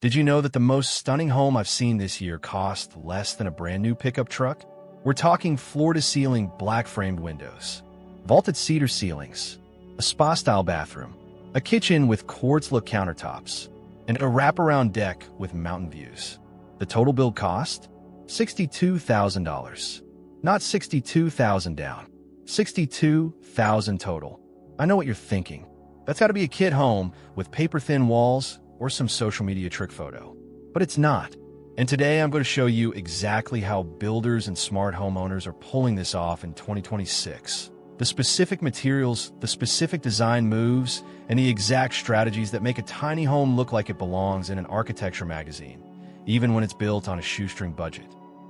Did you know that the most stunning home I've seen this year cost less than a brand new pickup truck? We're talking floor-to-ceiling black-framed windows, vaulted cedar ceilings, a spa-style bathroom, a kitchen with quartz-look countertops, and a wraparound deck with mountain views. The total build cost? $62,000. Not $62,000 down. $62,000 total. I know what you're thinking. That's got to be a kid home with paper-thin walls or some social media trick photo. But it's not. And today I'm going to show you exactly how builders and smart homeowners are pulling this off in 2026. The specific materials, the specific design moves, and the exact strategies that make a tiny home look like it belongs in an architecture magazine, even when it's built on a shoestring budget.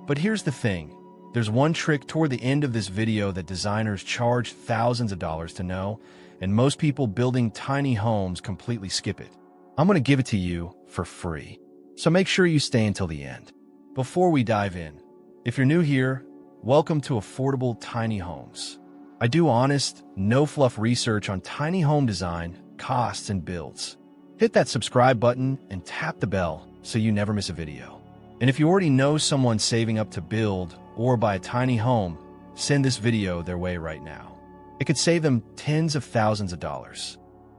But here's the thing. There's one trick toward the end of this video that designers charge thousands of dollars to know, and most people building tiny homes completely skip it. I'm going to give it to you for free. So make sure you stay until the end. Before we dive in, if you're new here, welcome to Affordable Tiny Homes. I do honest, no-fluff research on tiny home design, costs, and builds. Hit that subscribe button and tap the bell so you never miss a video. And if you already know someone saving up to build or buy a tiny home, send this video their way right now. It could save them tens of thousands of dollars.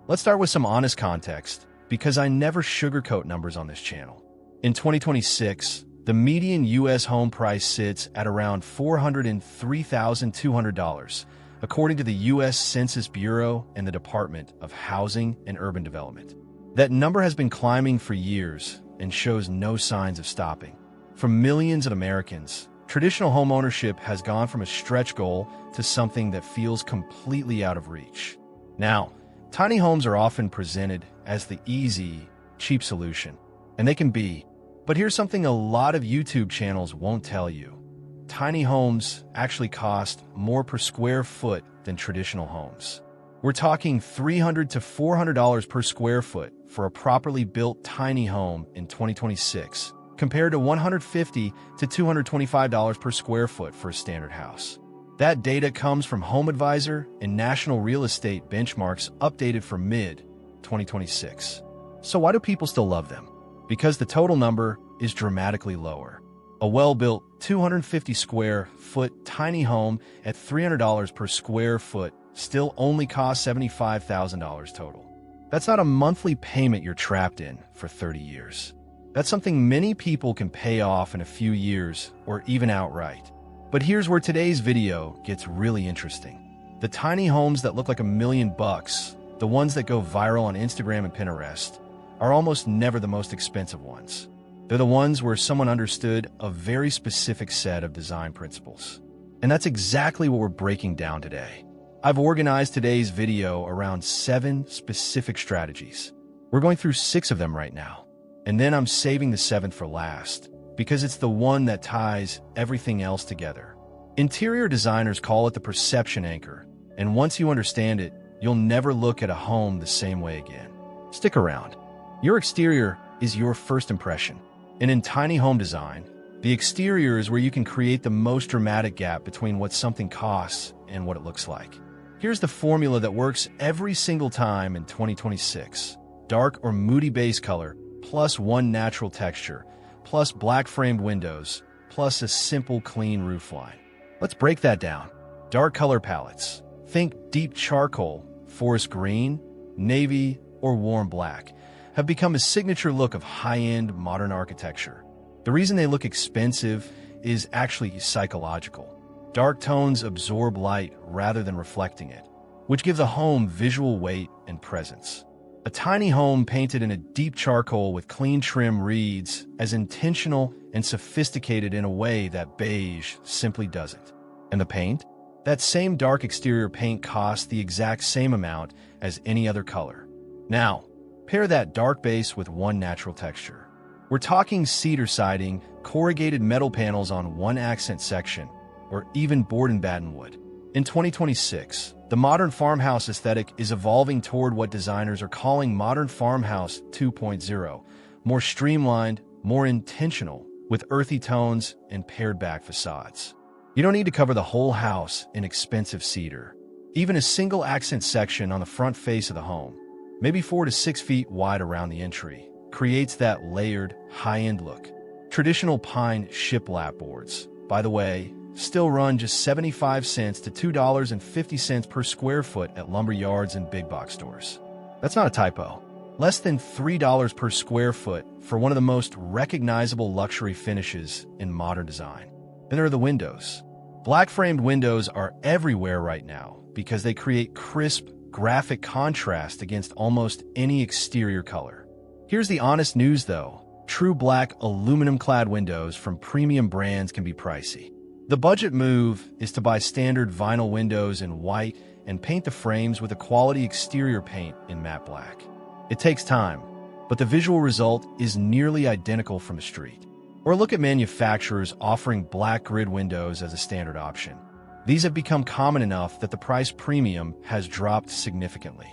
Let's start with some honest context, because I never sugarcoat numbers on this channel. In 2026, the median U.S. home price sits at around $403,200, according to the U.S. Census Bureau and the Department of Housing and Urban Development. That number has been climbing for years and shows no signs of stopping. For millions of Americans, traditional homeownership has gone from a stretch goal to something that feels completely out of reach. Now, tiny homes are often presented as the easy, cheap solution, and they can be. But here's something a lot of YouTube channels won't tell you. Tiny homes actually cost more per square foot than traditional homes. We're talking $300 to $400 per square foot for a properly built tiny home in 2026, compared to $150 to $225 per square foot for a standard house. That data comes from HomeAdvisor and National Real Estate benchmarks updated for mid-2026. So why do people still love them? Because the total number is dramatically lower. A well-built 250 square foot tiny home at $300 per square foot still only costs $75,000 total. That's not a monthly payment you're trapped in for 30 years. That's something many people can pay off in a few years or even outright. But here's where today's video gets really interesting. The tiny homes that look like $1 million, the ones that go viral on Instagram and Pinterest, are almost never the most expensive ones. They're the ones where someone understood a very specific set of design principles. And that's exactly what we're breaking down today. I've organized today's video around 7 specific strategies. We're going through 6 of them right now. And then I'm saving the 7th for last, because it's the one that ties everything else together. Interior designers call it the perception anchor, and once you understand it, you'll never look at a home the same way again. Stick around. Your exterior is your first impression. And in tiny home design, the exterior is where you can create the most dramatic gap between what something costs and what it looks like. Here's the formula that works every single time in 2026. Dark or moody base color, plus one natural texture, plus black framed windows, plus a simple clean roofline. Let's break that down. Dark color palettes. Think deep charcoal, forest green, navy, or warm black have become a signature look of high-end modern architecture. The reason they look expensive is actually psychological. Dark tones absorb light rather than reflecting it, which gives a home visual weight and presence. A tiny home painted in a deep charcoal with clean trim reads as intentional and sophisticated in a way that beige simply doesn't. And the paint? That same dark exterior paint costs the exact same amount as any other color. Now, pair that dark base with one natural texture. We're talking cedar siding, corrugated metal panels on one accent section, or even board and batten wood. In 2026, the modern farmhouse aesthetic is evolving toward what designers are calling modern farmhouse 2.0, more streamlined, more intentional, with earthy tones and pared-back facades. You don't need to cover the whole house in expensive cedar. Even a single accent section on the front face of the home, maybe 4 to 6 feet wide around the entry, creates that layered, high-end look. Traditional pine shiplap boards, by the way, still run just 75 cents to $2.50 per square foot at lumber yards and big box stores. That's not a typo. Less than $3 per square foot for one of the most recognizable luxury finishes in modern design. Then there are the windows. Black-framed windows are everywhere right now because they create crisp, graphic contrast against almost any exterior color. Here's the honest news, though. True black aluminum-clad windows from premium brands can be pricey. The budget move is to buy standard vinyl windows in white and paint the frames with a quality exterior paint in matte black. It takes time, but the visual result is nearly identical from the street. Or look at manufacturers offering black grid windows as a standard option. These have become common enough that the price premium has dropped significantly.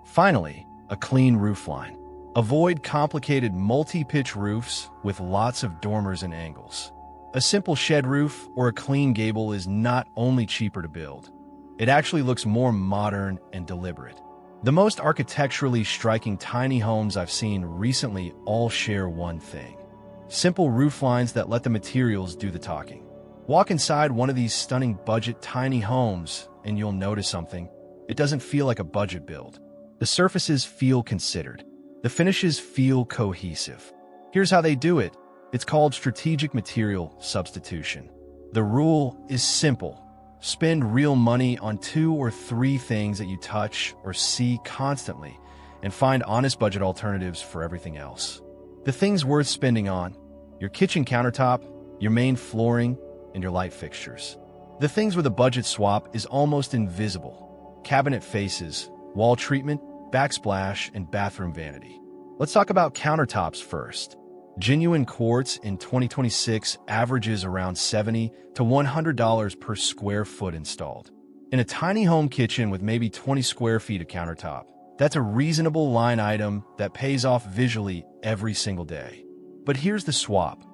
Finally, a clean roofline. Avoid complicated multi-pitch roofs with lots of dormers and angles. A simple shed roof or a clean gable is not only cheaper to build, it actually looks more modern and deliberate. The most architecturally striking tiny homes I've seen recently all share one thing: simple roof lines that let the materials do the talking. Walk inside one of these stunning budget tiny homes and you'll notice something. It doesn't feel like a budget build. The surfaces feel considered. The finishes feel cohesive. Here's how they do it. It's called strategic material substitution. The rule is simple. Spend real money on 2 or 3 things that you touch or see constantly, and find honest budget alternatives for everything else. The things worth spending on: your kitchen countertop, your main flooring, and your light fixtures. The things where the budget swap is almost invisible: cabinet faces, wall treatment, backsplash, and bathroom vanity. Let's talk about countertops first. Genuine quartz in 2026 averages around $70 to $100 per square foot installed. In a tiny home kitchen with maybe 20 square feet of countertop, that's a reasonable line item that pays off visually every single day. But here's the swap.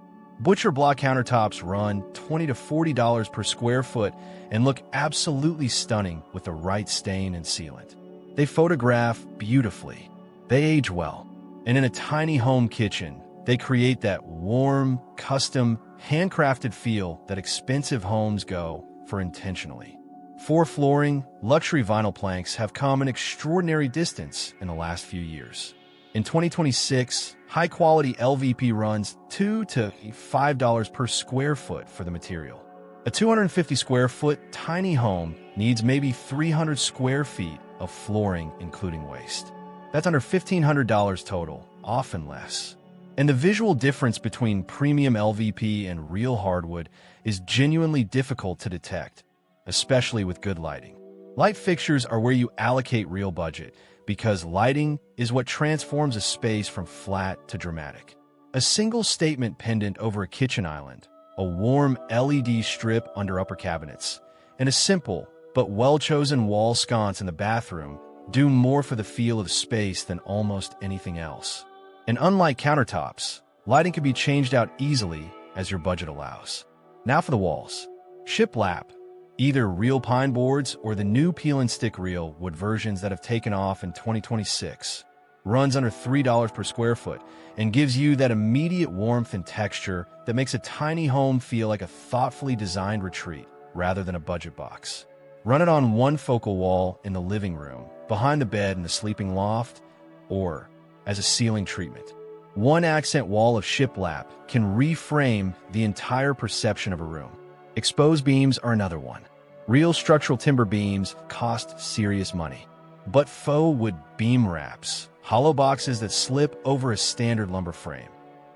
Butcher block countertops run $20 to $40 per square foot and look absolutely stunning with the right stain and sealant. They photograph beautifully. They age well. And in a tiny home kitchen, they create that warm, custom, handcrafted feel that expensive homes go for intentionally. For flooring, luxury vinyl planks have come an extraordinary distance in the last few years. In 2026, high-quality LVP runs $2 to $5 per square foot for the material. A 250 square foot tiny home needs maybe 300 square feet of flooring, including waste. That's under $1,500 total, often less. And the visual difference between premium LVP and real hardwood is genuinely difficult to detect, especially with good lighting. Light fixtures are where you allocate real budget, because lighting is what transforms a space from flat to dramatic. A single statement pendant over a kitchen island, a warm LED strip under upper cabinets, and a simple but well-chosen wall sconce in the bathroom do more for the feel of the space than almost anything else. And unlike countertops, lighting can be changed out easily as your budget allows. Now for the walls. Shiplap, either real pine boards or the new peel and stick real wood versions that have taken off in 2026, runs under $3 per square foot and gives you that immediate warmth and texture that makes a tiny home feel like a thoughtfully designed retreat rather than a budget box. Run it on one focal wall in the living room, behind the bed in the sleeping loft, or as a ceiling treatment. One accent wall of shiplap can reframe the entire perception of a room. Exposed beams are another one. Real structural timber beams cost serious money. But faux wood beam wraps, hollow boxes that slip over a standard lumber frame,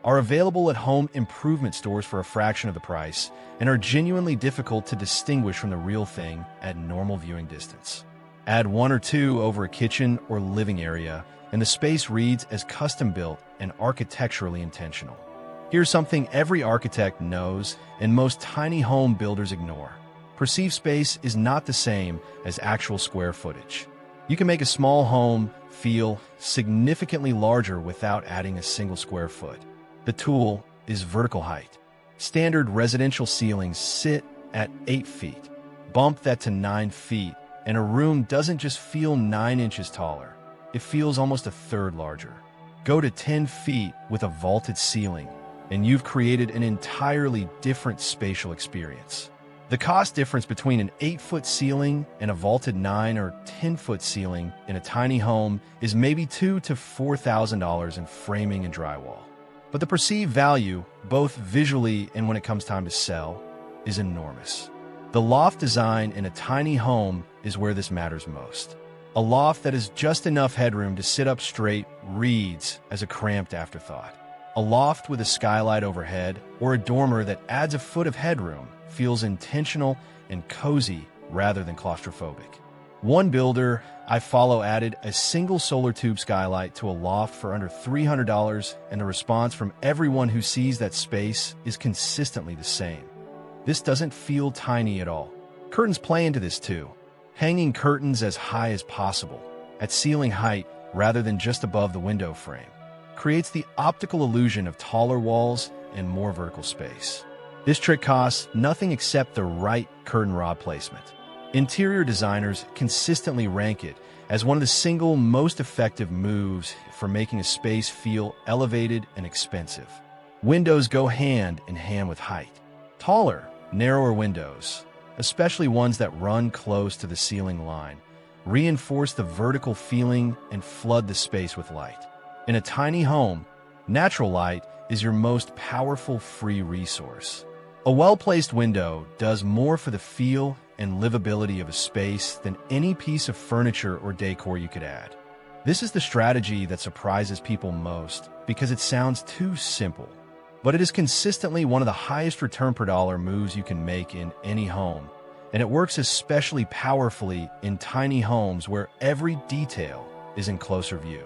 are available at home improvement stores for a fraction of the price and are genuinely difficult to distinguish from the real thing at normal viewing distance. Add 1 or 2 over a kitchen or living area, and the space reads as custom-built and architecturally intentional. Here's something every architect knows and most tiny home builders ignore. Perceived space is not the same as actual square footage. You can make a small home feel significantly larger without adding a single square foot. The tool is vertical height. Standard residential ceilings sit at 8 feet. Bump that to 9 feet, and a room doesn't just feel 9 inches taller. It feels almost a third larger. Go to 10 feet with a vaulted ceiling, and you've created an entirely different spatial experience. The cost difference between an 8-foot ceiling and a vaulted 9 or 10-foot ceiling in a tiny home is maybe $2,000 to $4,000 in framing and drywall. But the perceived value, both visually and when it comes time to sell, is enormous. The loft design in a tiny home is where this matters most. A loft that is just enough headroom to sit up straight reads as a cramped afterthought. A loft with a skylight overhead or a dormer that adds a foot of headroom feels intentional and cozy rather than claustrophobic. One builder I follow added a single solar tube skylight to a loft for under $300, and the response from everyone who sees that space is consistently the same. This doesn't feel tiny at all. Curtains play into this too. Hanging curtains as high as possible, at ceiling height rather than just above the window frame, creates the optical illusion of taller walls and more vertical space. This trick costs nothing except the right curtain rod placement. Interior designers consistently rank it as one of the single most effective moves for making a space feel elevated and expensive. Windows go hand in hand with height. Taller, narrower windows, especially ones that run close to the ceiling line, reinforce the vertical feeling and flood the space with light. In a tiny home, natural light is your most powerful free resource. A well-placed window does more for the feel and livability of a space than any piece of furniture or decor you could add. This is the strategy that surprises people most because it sounds too simple, but it is consistently one of the highest return per dollar moves you can make in any home, and it works especially powerfully in tiny homes where every detail is in closer view.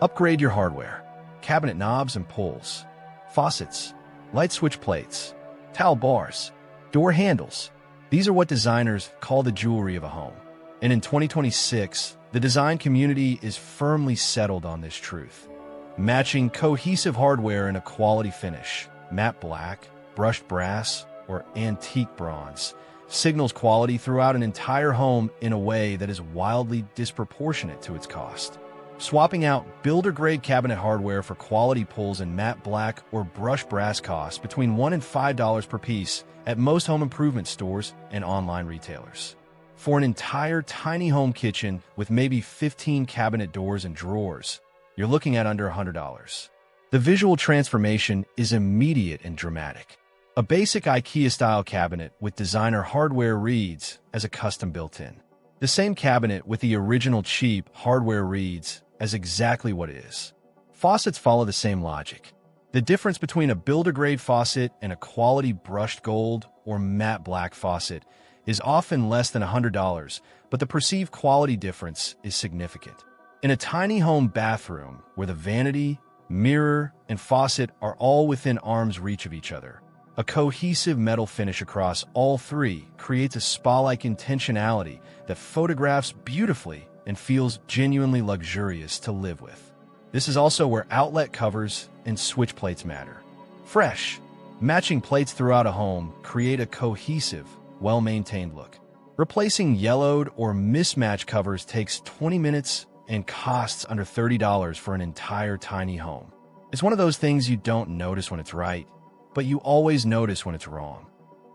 Upgrade your hardware: cabinet knobs and pulls, faucets, light switch plates, towel bars, door handles. These are what designers call the jewelry of a home. And in 2026, the design community is firmly settled on this truth. Matching cohesive hardware in a quality finish, matte black, brushed brass, or antique bronze, signals quality throughout an entire home in a way that is wildly disproportionate to its cost. Swapping out builder-grade cabinet hardware for quality pulls in matte black or brushed brass costs between $1 and $5 per piece at most home improvement stores and online retailers. For an entire tiny home kitchen with maybe 15 cabinet doors and drawers, you're looking at under $100. The visual transformation is immediate and dramatic. A basic IKEA-style cabinet with designer hardware reads as a custom built-in. The same cabinet with the original cheap hardware reads as exactly what it is. Faucets follow the same logic. The difference between a builder-grade faucet and a quality brushed gold or matte black faucet is often less than $100, but the perceived quality difference is significant. In a tiny home bathroom where the vanity, mirror, and faucet are all within arm's reach of each other, a cohesive metal finish across all three creates a spa-like intentionality that photographs beautifully and feels genuinely luxurious to live with. This is also where outlet covers and switch plates matter. Fresh, matching plates throughout a home create a cohesive, well-maintained look. Replacing yellowed or mismatched covers takes 20 minutes and costs under $30 for an entire tiny home. It's one of those things you don't notice when it's right, but you always notice when it's wrong.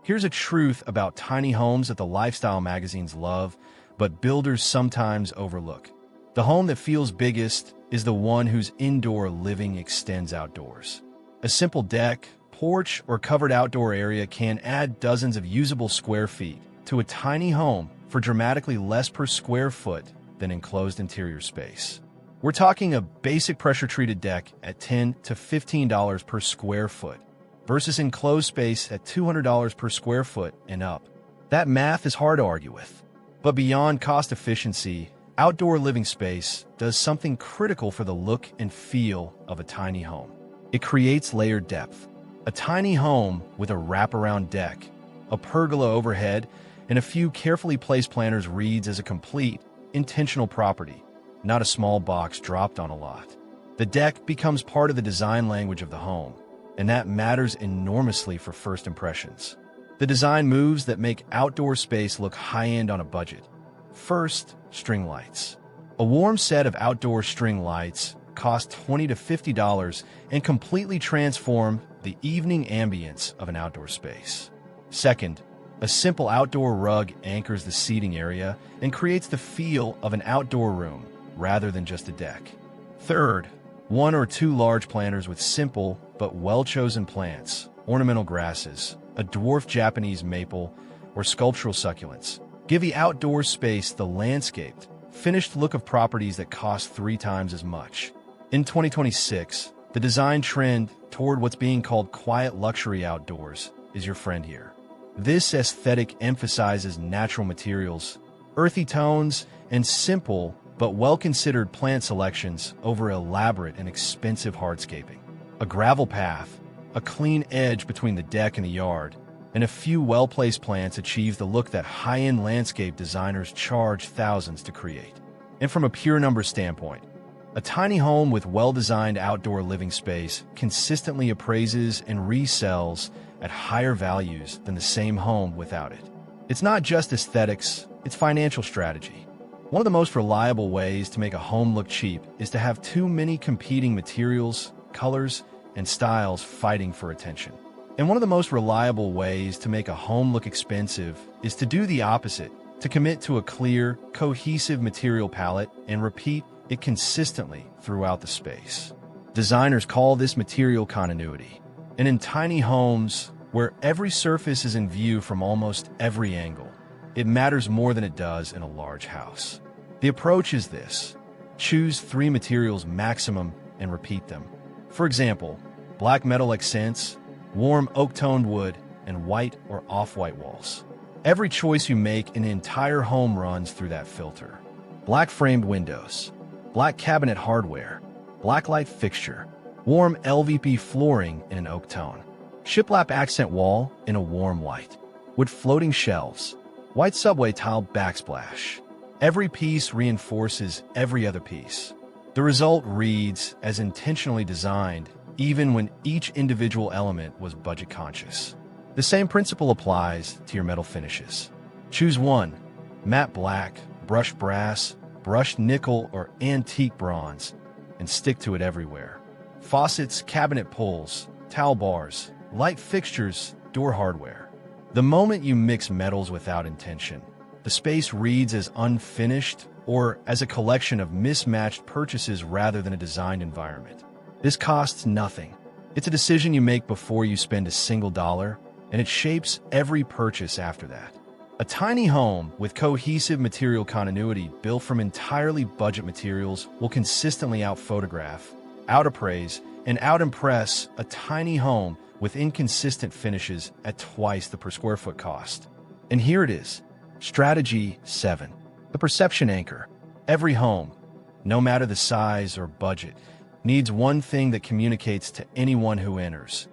Here's a truth about tiny homes that the lifestyle magazines love, but builders sometimes overlook. The home that feels biggest is the one whose indoor living extends outdoors. A simple deck, porch, or covered outdoor area can add dozens of usable square feet to a tiny home for dramatically less per square foot than enclosed interior space. We're talking a basic pressure-treated deck at $10 to $15 per square foot versus enclosed space at $200 per square foot and up. That math is hard to argue with. But beyond cost efficiency, outdoor living space does something critical for the look and feel of a tiny home. It creates layered depth. A tiny home with a wraparound deck, a pergola overhead, and a few carefully placed planters reads as a complete, intentional property, not a small box dropped on a lot. The deck becomes part of the design language of the home, and that matters enormously for first impressions. The design moves that make outdoor space look high-end on a budget. First, string lights. A warm set of outdoor string lights, cost $20 to $50 and completely transform the evening ambience of an outdoor space. Second, a simple outdoor rug anchors the seating area and creates the feel of an outdoor room rather than just a deck. Third, one or two large planters with simple but well-chosen plants, ornamental grasses, a dwarf Japanese maple, or sculptural succulents give the outdoor space the landscaped, finished look of properties that cost 3 times as much. In 2026, the design trend toward what's being called quiet luxury outdoors is your friend here. This aesthetic emphasizes natural materials, earthy tones, and simple but well-considered plant selections over elaborate and expensive hardscaping. A gravel path, a clean edge between the deck and the yard, and a few well-placed plants achieve the look that high-end landscape designers charge thousands to create. And from a pure number standpoint, a tiny home with well-designed outdoor living space consistently appraises and resells at higher values than the same home without it. It's not just aesthetics, it's financial strategy. One of the most reliable ways to make a home look cheap is to have too many competing materials, colors, and styles fighting for attention. And one of the most reliable ways to make a home look expensive is to do the opposite, to commit to a clear, cohesive material palette and repeat it consistently throughout the space. Designers call this material continuity. And in tiny homes, where every surface is in view from almost every angle, it matters more than it does in a large house. The approach is this: choose 3 materials maximum and repeat them. For example, black metal accents, warm oak-toned wood, and white or off-white walls. Every choice you make in the entire home runs through that filter. Black framed windows, black cabinet hardware, black light fixture, warm LVP flooring in an oak tone, shiplap accent wall in a warm white, wood floating shelves, white subway tile backsplash. Every piece reinforces every other piece. The result reads as intentionally designed, even when each individual element was budget conscious. The same principle applies to your metal finishes. Choose one: matte black, brushed brass, brushed nickel, or antique bronze, and stick to it everywhere. Faucets, cabinet pulls, towel bars, light fixtures, door hardware. The moment you mix metals without intention, the space reads as unfinished or as a collection of mismatched purchases rather than a designed environment. This costs nothing. It's a decision you make before you spend a single dollar, and it shapes every purchase after that. A tiny home with cohesive material continuity built from entirely budget materials will consistently out-photograph, out-appraise, and out-impress a tiny home with inconsistent finishes at twice the per square foot cost. And here it is. Strategy 7. The perception anchor. Every home, no matter the size or budget, needs one thing that communicates to anyone who enters.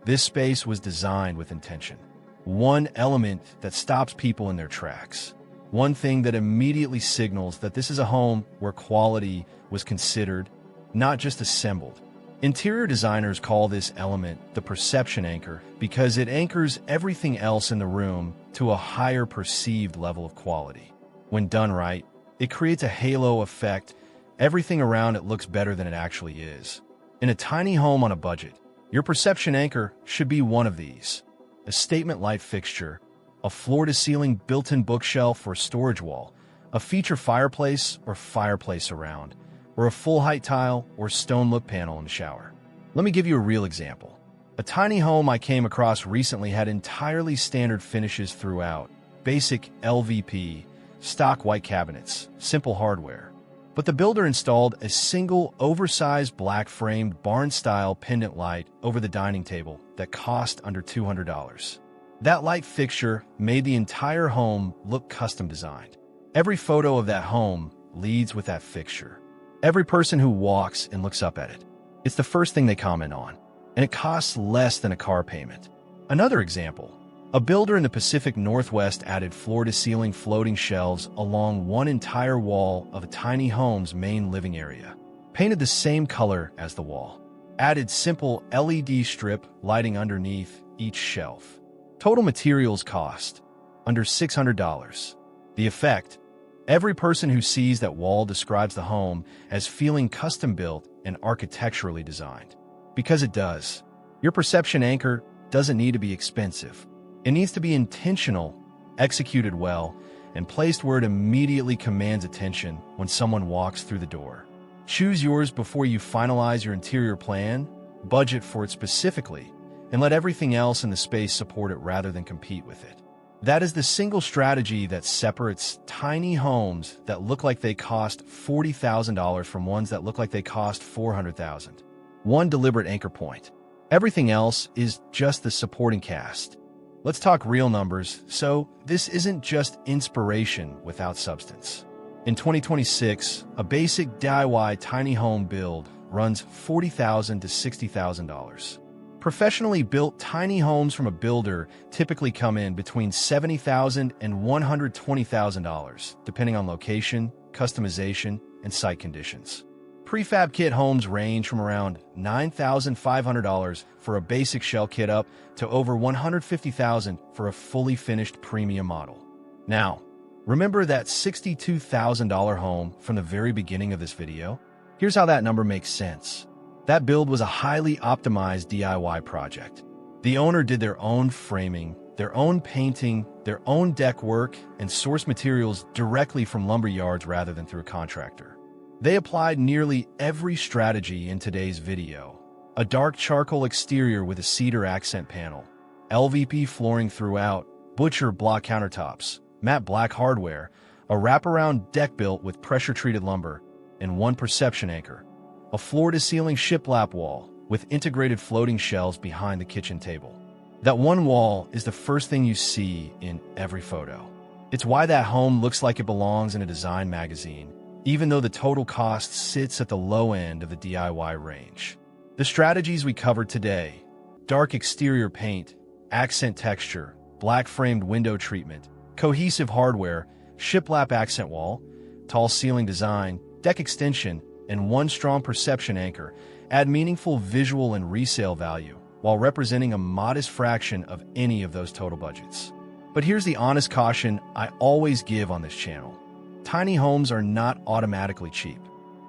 This space was designed with intention. One element that stops people in their tracks. One thing that immediately signals that this is a home where quality was considered, not just assembled. Interior designers call this element the perception anchor because it anchors everything else in the room to a higher perceived level of quality. When done right, it creates a halo effect. Everything around it looks better than it actually is. In a tiny home on a budget, your perception anchor should be one of these: a statement light fixture, a floor-to-ceiling built-in bookshelf or storage wall, a feature fireplace or fireplace surround, or a full-height tile or stone look panel in the shower. Let me give you a real example. A tiny home I came across recently had entirely standard finishes throughout: basic LVP, stock white cabinets, simple hardware. But the builder installed a single oversized black-framed barn-style pendant light over the dining table that cost under $200. That light fixture made the entire home look custom-designed. Every photo of that home leads with that fixture. Every person who walks and looks up at it, it's the first thing they comment on, and it costs less than a car payment. Another example: a builder in the Pacific Northwest added floor-to-ceiling floating shelves along one entire wall of a tiny home's main living area, painted the same color as the wall, added simple LED strip lighting underneath each shelf. Total materials cost under $600. The effect: every person who sees that wall describes the home as feeling custom-built and architecturally designed. Because it does. Your perception anchor doesn't need to be expensive. It needs to be intentional, executed well, and placed where it immediately commands attention when someone walks through the door. Choose yours before you finalize your interior plan, budget for it specifically, and let everything else in the space support it rather than compete with it. That is the single strategy that separates tiny homes that look like they cost $40,000 from ones that look like they cost $400,000. One deliberate anchor point. Everything else is just the supporting cast. Let's talk real numbers, so this isn't just inspiration without substance. In 2026, a basic DIY tiny home build runs $40,000 to $60,000. Professionally built tiny homes from a builder typically come in between $70,000 and $120,000, depending on location, customization, and site conditions. Prefab kit homes range from around $9,500 for a basic shell kit up to over $150,000 for a fully finished premium model. Now, remember that $62,000 home from the very beginning of this video? Here's how that number makes sense. That build was a highly optimized DIY project. The owner did their own framing, their own painting, their own deck work, and sourced materials directly from lumber yards rather than through a contractor. They applied nearly every strategy in today's video. A dark charcoal exterior with a cedar accent panel, LVP flooring throughout, butcher block countertops, matte black hardware, a wraparound deck built with pressure-treated lumber, and one perception anchor, a floor-to-ceiling shiplap wall with integrated floating shelves behind the kitchen table. That one wall is the first thing you see in every photo. It's why that home looks like it belongs in a design magazine, even though the total cost sits at the low end of the DIY range. The strategies we covered today: dark exterior paint, accent texture, black framed window treatment, cohesive hardware, shiplap accent wall, tall ceiling design, deck extension, and one strong perception anchor, add meaningful visual and resale value while representing a modest fraction of any of those total budgets. But here's the honest caution I always give on this channel. Tiny homes are not automatically cheap.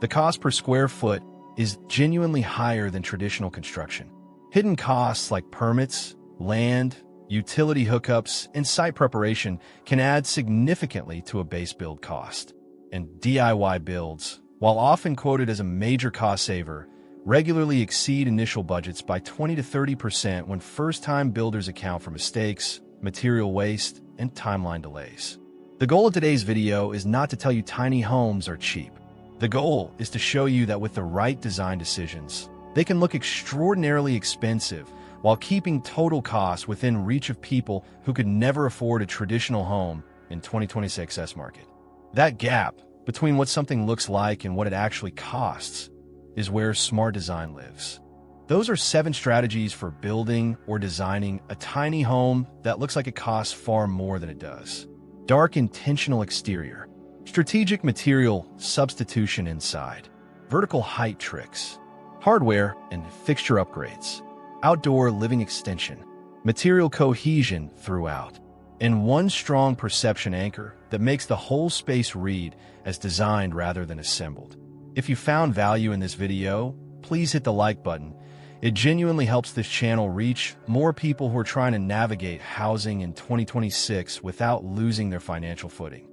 The cost per square foot is genuinely higher than traditional construction. Hidden costs like permits, land, utility hookups, and site preparation can add significantly to a base build cost. And DIY builds, while often quoted as a major cost saver, regularly exceed initial budgets by 20 to 30% when first-time builders account for mistakes, material waste, and timeline delays. The goal of today's video is not to tell you tiny homes are cheap. The goal is to show you that with the right design decisions, they can look extraordinarily expensive while keeping total costs within reach of people who could never afford a traditional home in 2026's market. That gap between what something looks like and what it actually costs is where smart design lives. Those are 7 strategies for building or designing a tiny home that looks like it costs far more than it does. Dark intentional exterior, strategic material substitution inside, vertical height tricks, hardware and fixture upgrades, outdoor living extension, material cohesion throughout, and one strong perception anchor that makes the whole space read as designed rather than assembled. If you found value in this video, please hit the like button. It genuinely helps this channel reach more people who are trying to navigate housing in 2026 without losing their financial footing.